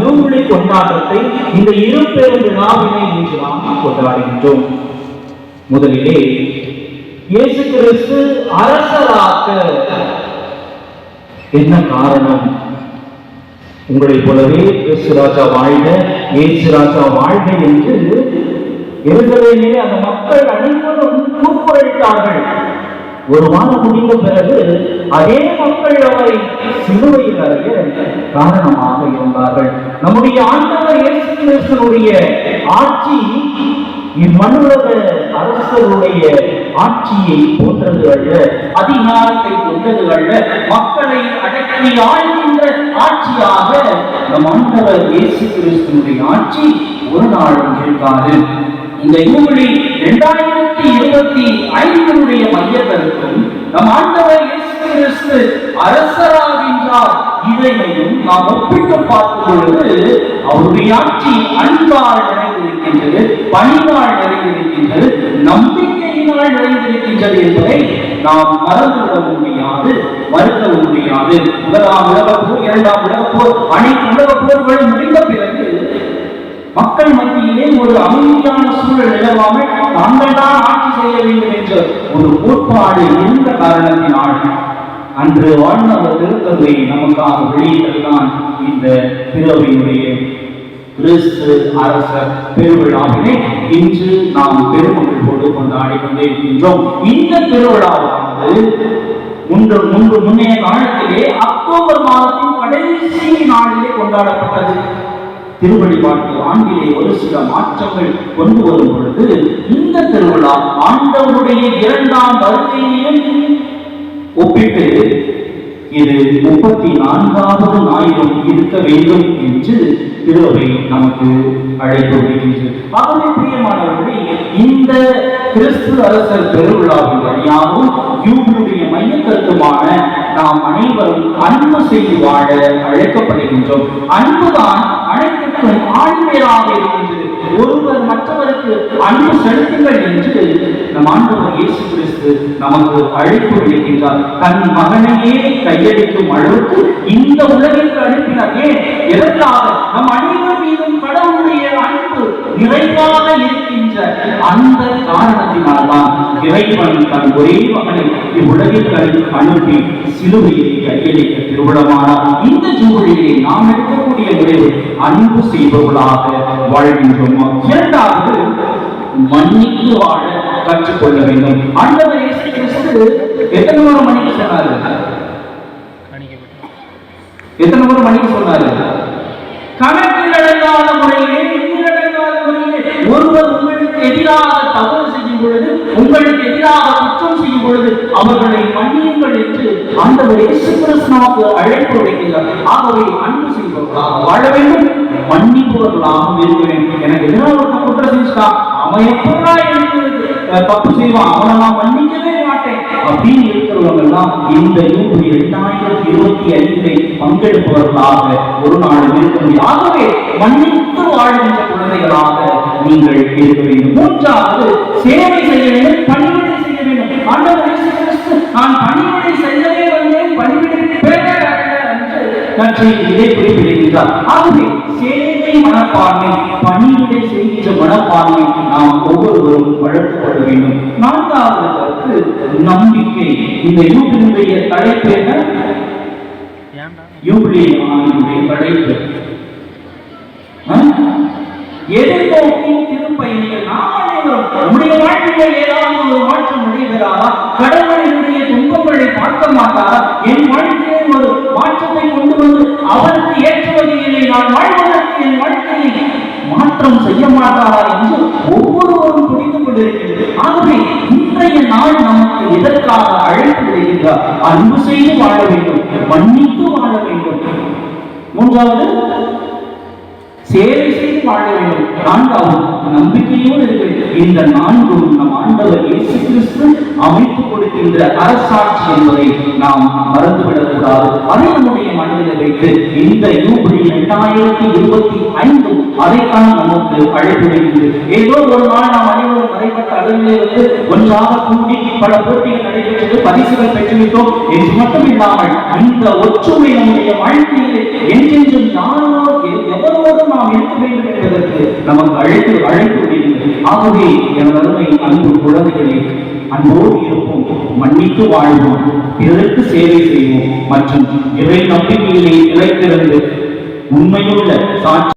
யூபிலி கொண்டாட்டத்தை, இந்த இரு பெரும் விழாவினை இன்று நாம் கொண்டாடுகின்றோம். முதலிலே இயேசு கிறிஸ்து அரசராக என்ன காரணம்? உங்களை போலவே கிறிஸ்து ராஜா வாழ்க, இயேசு ராஜா வாழ்க என்று எருசலேமிலே அந்த மக்கள் அனைவரும் கூக்குரலிட்டார்கள். ஒரு மாதம் முடிந்த பிறகு அதே மக்கள் அவரை சிலுவையில் அறைய காரணமாக இருந்தார்கள். நம்முடைய ஆண்டவர் இயேசு கிறிஸ்துவினுடைய ஆட்சி இம்மண்ணுலக அரசருடைய ஆட்சியை போன்றது அல்ல, அதிகாரத்தை கொண்டது அல்ல, மக்களை அடக்கி ஆழ்கின்ற ஆட்சியாக நம் ஆண்டவர் இயேசு கிறிஸ்துவினுடைய ஆட்சி ஒரு நாளும் இருக்காது. இந்த யூபிலி 2025 மைய கருத்தும் நம் ஆண்டவர் இயேசு கிறிஸ்து அரசராகின்றார் இதையும் நாம் ஒப்பிட்டு பார்க்கும் பொழுது அவருடைய ஆட்சி அன்பால் நிறைந்திருக்கின்றது, பணிவால் நிறைந்திருக்கின்றது, நம்பிக்கையினால் நிறைந்திருக்கின்றது என்பதை நாம் மறந்துவிட முடியாது, மறுக்க முடியாது. முதலாம் உலகப் போர், இரண்டாம் உலகப் போர், அனைத்து உலகப் போர்கள் முடிந்த பிறகு மக்கள் மத்தியிலே ஒரு அமைதியான சூழல் நிலவாமல் தாங்கள் தான் ஆட்சி செய்ய வேண்டும் என்ற ஒரு கோட்பாடு இருந்த காரணத்தினால் அன்று வாழ்ந்தவர் திருத்தந்தை நமக்காக வெளியிட்டதுதான் இந்த பிறவையுடைய கிறிஸ்து அரசர் பெருவிழாவினை இன்று நாம் பெருமகிழ்வோடு கொண்டாடி கொண்டிருக்கின்றோம். இந்த பெருவிழாவானது முன்னைய காலத்திலே அக்டோபர் மாதத்தின் கடைசி நாளிலே கொண்டாடப்பட்டது. திருவழிபாட்டு ஆண்டிலே ஒரு சில மாற்றங்கள் கொண்டு வரும் பொழுது இந்த திருவிழா ஆண்டவருடைய 2ஆம் வருகையையும் ஒப்பிட்டு இது 34வது ஞாயிறும் இருக்க வேண்டும் என்று திருவை நமக்கு அழைப்பு விடுகின்றது. ஆகவே பிரியமானவர்களே, இந்த கிறிஸ்து அரசர் பெருவிழாவின் வழியாகவும் யூபிலியுடைய மைய கருத்துமான நாம் அனைவரும் அன்பு செய்து வாழ அழைக்கப்படுகின்றோம். அன்புதான் அனைத்துக்கும் ஆழ்மையாக இருக்கின்றது. ஒருவர் மற்றவருக்கு அன்பு செலுத்துங்கள் என்று நம் ஆண்டவர் இயேசு கிறிஸ்து நமக்கு அழைப்பு விடுக்கின்றார். தன் மகனையே கையளிக்கும் அளவுக்கு இந்த உலகிற்கு அனுப்பினார். ஏன்? எதற்காக? நம் அனைவர் மீதும் கடவுளுடைய அன்பு நிறைவாக இருக்கின்ற அந்த காரணத்தினால்தான் இறைவன் தன் ஒரே மகனை இவ்வுலகிற்கு அனுப்பி சிலுவையை கையளிக்க திருவிழமானார். இந்த ஜூபிலியை நாம் எடுக்கக்கூடிய முடிவு அன்பு செய்பவர்களாக வாழ்கின்றோம். இரண்டாவது, மன்னித்து வாழ கற்றுக்கொள்ள வேண்டும். ஆண்டவர் இயேசு கிறிஸ்து எத்தனை முறை மன்னிக்க சொன்னாரு? எத்தனை முறை மன்னிக்க சொன்னாரு? கணக்கில் அடங்காத முறையிலே, எண்ணிலடங்காத முறையிலே. ஒருவர் உங்களுக்கு எதிராக தவறு செய்யும் பொழுது, உங்களுக்கு எதிராக குற்றம் செய்யும் பொழுது அவர்களை மன்னியுங்கள் என்று ஆண்டவர் இயேசு கிறிஸ்து நமக்கு அழைப்பு விடுக்கிறார். ஆகவே அன்பு செய்பவர்களாக வாழ வேண்டும், மன்னிப்பவர்களாக இருக்க வேண்டும். எனக்கு எதிராக குற்றம் செஞ்சுட்டான், அவன் எப்படா எனக்கு தப்பு செய்வான், அவனை நான் மன்னிக்கவே மாட்டேன் அப்படின்னு இருக்கிறவங்க எல்லாம் இந்த யூபிலி 2025 பங்கெடுப்பவர்களாக ஒரு நாள் இருக்க முடியும். ஆகவே மன்னித்து வாழ்கின்ற குழந்தைகளாக நீங்கள் இருக்க வேண்டும். மூன்றாவது, சேவை செய்ய வேண்டும், பணிவிடை செய்ய வேண்டும். ஆண்டவர் இயேசு கிறிஸ்து நான் பணிவிடை செய்யவே வந்தேன், பணிவிடை இதை குறிப்பிடுகின்றார். ஆகவே சேவை மனப்பான்மை, பணிவிடை செய்கின்ற மனப்பான்மை நாம் ஒவ்வொருவரும் வளர்க்கப்பட வேண்டும். நான்காவது கருத்து நம்பிக்கை. இந்த யூபிலியுடைய தலைப்பு என்ன? யூபிலி ஆண்டினுடைய தலைப்பு எதிர்நோக்கின் திருப்பயணிகள். நாம் அனைவரும் நம்முடைய வாழ்க்கையில் ஏதாவது ஒரு மாற்றம் நடைபெறாதா? கடவுளினுடைய துன்பங்களை பார்க்க மாட்டாரா? என் வாழ்க்கையில் ஒரு மாற்றத்தை கொண்டு வந்து அவருக்கு ஏற்ற வகையிலே நான் வாழ்வதற்கு என் வாழ்க்கையை மாற்றம் செய்ய மாட்டாரா என்று ஒவ்வொருவரும் புரிந்து கொண்டிருக்கிறது. ஆகவே இன்றைய நாள் நமக்கு எதற்காக அழைப்பு விடுகின்றார்? அன்பு செய்து வாழ வேண்டும், மன்னித்து வாழ வேண்டும். மூன்றாவது, சேவை செய்து வாழ வேண்டும். நான்காவது, நம்பிக்கையோடு இருக்க வேண்டும். இந்த நான்கும் நம் ஆண்டவர் இயேசு கிறிஸ்து அமைத்துக் கொடுக்கின்ற அரசாட்சி என்பதை நாம் மறந்துவிடக் கூடாது. அதை நம்முடைய மனதில் வைத்து இந்த யூபிலி 2025 அதைத்தான் நமக்கு அழைப்பு வைக்கிறது. ஏதோ ஒரு நாள் நாம் அனைவரும் மறைப்பட்ட அளவிலே வந்து ஒன்றாக கூடி பல போட்டிகள் நடைபெற்றது, பரிசுகள் பெற்றுவிட்டோம் என்று மட்டும் இல்லாமல் இந்த ஒற்றுமை நம்முடைய வாழ்க்கையில் என்றென்றும் யாரோ அழைப்பு விடுங்கள். ஆகவே எனது அருமை அன்பு குழந்தைகளே, அன்போடு இருப்போம், மன்னித்து வாழ்வோம், பிறருக்கு சேவை செய்வோம் மற்றும் இறை நம்பிக்கையிலே நிலைத்திருந்து உண்மையுள்ள சாட்சி